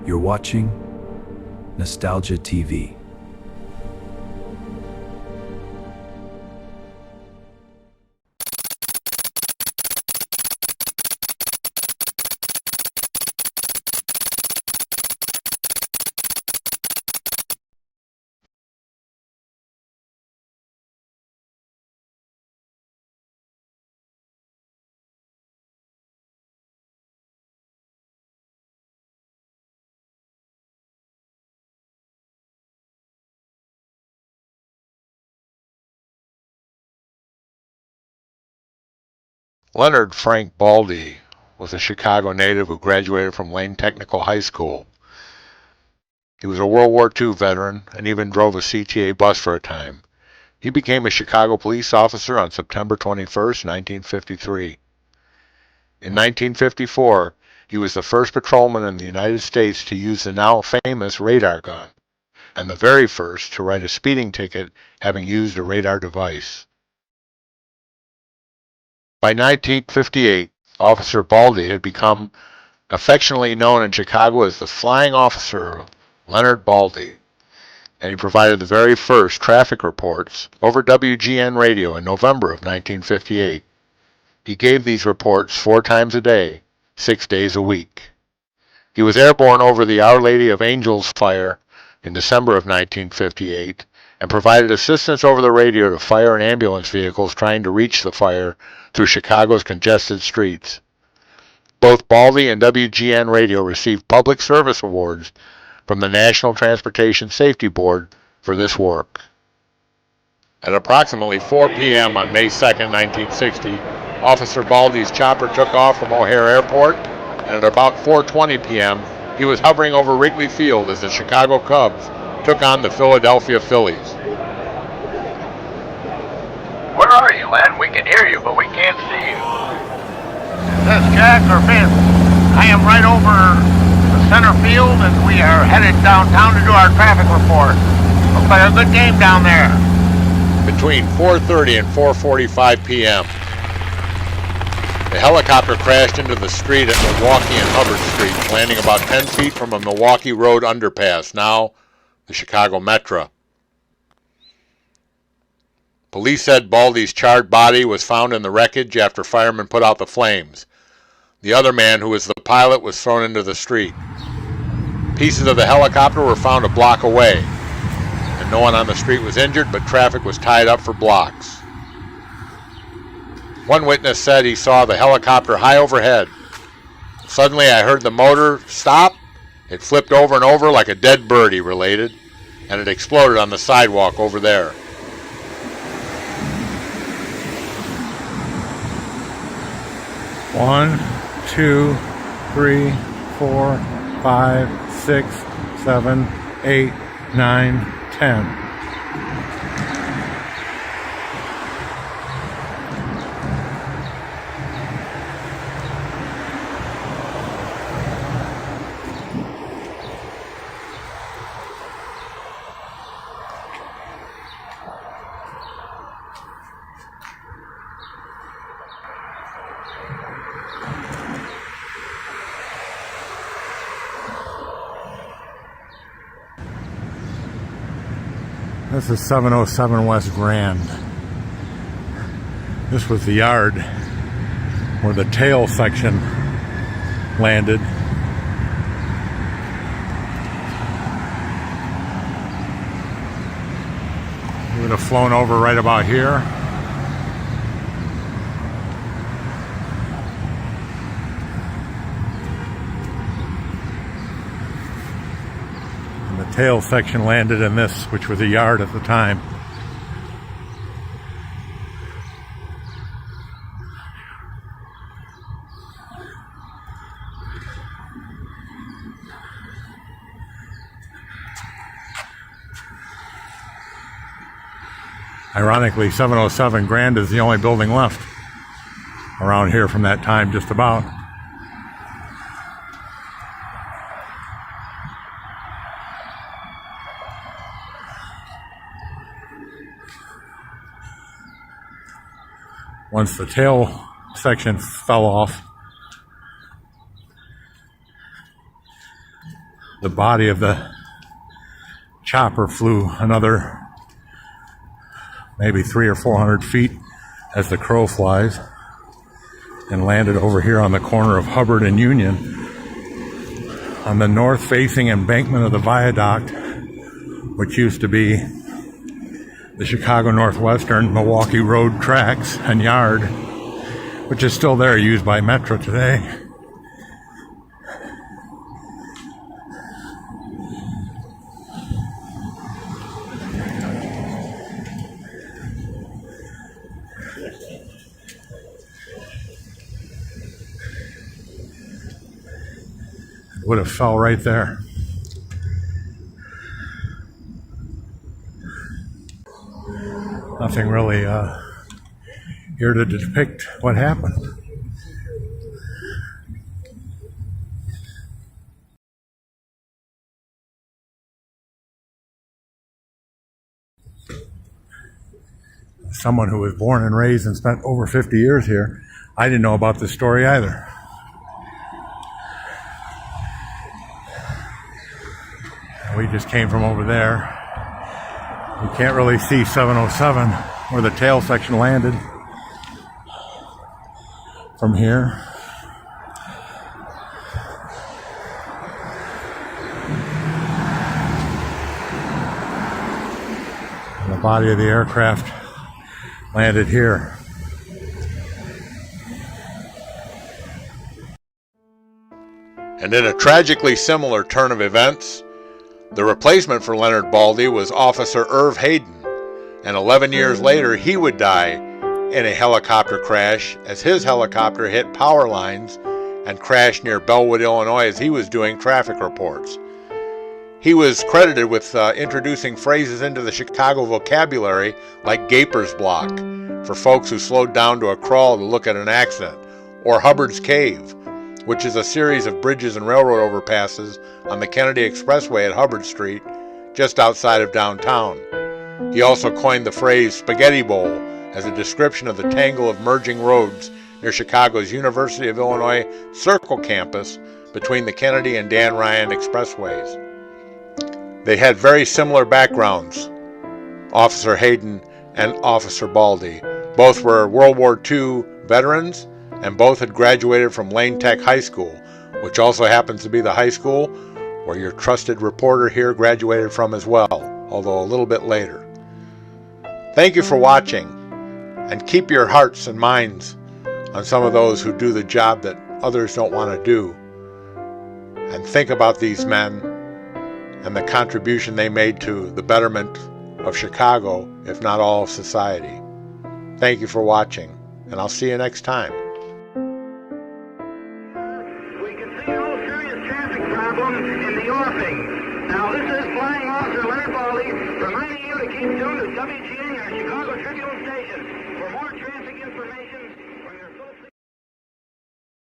You're watching Nostalgia TV. Leonard Frank Baldy was a Chicago native who graduated from Lane Technical High School. He was a World War II veteran and even drove a CTA bus for a time. He became a Chicago police officer on September 21, 1953. In 1954, he was the first patrolman in the United States to use the now famous radar gun, and the very first to write a speeding ticket having used a radar device. By 1958, Officer Baldy had become affectionately known in Chicago as the Flying Officer Leonard Baldy, and he provided the very first traffic reports over WGN radio in November of 1958. He gave these reports 4 times a day, 6 days a week. He was airborne over the Our Lady of Angels fire in December of 1958 and provided assistance over the radio to fire and ambulance vehicles trying to reach the fire through Chicago's congested streets. Both Baldy and WGN Radio received public service awards from the National Transportation Safety Board for this work. At approximately 4 p.m. on May 2, 1960, Officer Baldy's chopper took off from O'Hare Airport, and at about 4:20 p.m., he was hovering over Wrigley Field as the Chicago Cubs took on the Philadelphia Phillies. Where are you, Len? We can hear you, but we can't see you. Is this Jack or Vince? I am right over the center field, and we are headed downtown to do our traffic report. Looks like a good game down there. Between 4:30 and 4:45 p.m., the helicopter crashed into the street at Milwaukee and Hubbard Street, landing about 10 feet from a Milwaukee Road underpass, now the Chicago Metro. Police said Baldy's charred body was found in the wreckage after firemen put out the flames. The other man, who was the pilot, was thrown into the street. Pieces of the helicopter were found a block away, and no one on the street was injured, but traffic was tied up for blocks. One witness said he saw the helicopter high overhead. Suddenly I heard the motor stop. It flipped over and over like a dead bird, he related, and it exploded on the sidewalk over there. One, 2, 3, 4, 5, 6, 7, 8, 9, 10. This is 707 West Grand. This was the yard where the tail section landed. It would have flown over right about here. The tail section landed in this, which was a yard at the time. Ironically, 707 Grand is the only building left around here from that time, just about. Once the tail section fell off, The body of the chopper flew another maybe 300 or 400 feet as the crow flies and landed over here on the corner of Hubbard and Union on the north-facing embankment of the viaduct, which used to be the Chicago Northwestern Milwaukee Road tracks and yard, which is still there, used by Metro today. It would have fell right there. Nothing really here to depict what happened. Someone who was born and raised and spent over 50 years here, I didn't know about this story either. We just came from over there. You can't really see 707 where the tail section landed from here. And the body of the aircraft landed here. And in a tragically similar turn of events, the replacement for Leonard Baldy was Officer Irv Hayden, and 11 years later he would die in a helicopter crash as his helicopter hit power lines and crashed near Bellwood, Illinois as he was doing traffic reports. He was credited with introducing phrases into the Chicago vocabulary like Gaper's Block for folks who slowed down to a crawl to look at an accident, or Hubbard's Cave, which is a series of bridges and railroad overpasses on the Kennedy Expressway at Hubbard Street, just outside of downtown. He also coined the phrase Spaghetti Bowl as a description of the tangle of merging roads near Chicago's University of Illinois Circle campus between the Kennedy and Dan Ryan Expressways. They had very similar backgrounds, Officer Hayden and Officer Baldy. Both were World War II veterans, and both had graduated from Lane Tech High School, which also happens to be the high school where your trusted reporter here graduated from as well, although a little bit later. Thank you for watching, and keep your hearts and minds on some of those who do the job that others don't want to do. And think about these men and the contribution they made to the betterment of Chicago, if not all of society. Thank you for watching, and I'll see you next time. In the offing. Now, this is Flying Officer Leonard Baldy reminding you to keep tuned to WGN, our Chicago Tribune station, for more traffic information.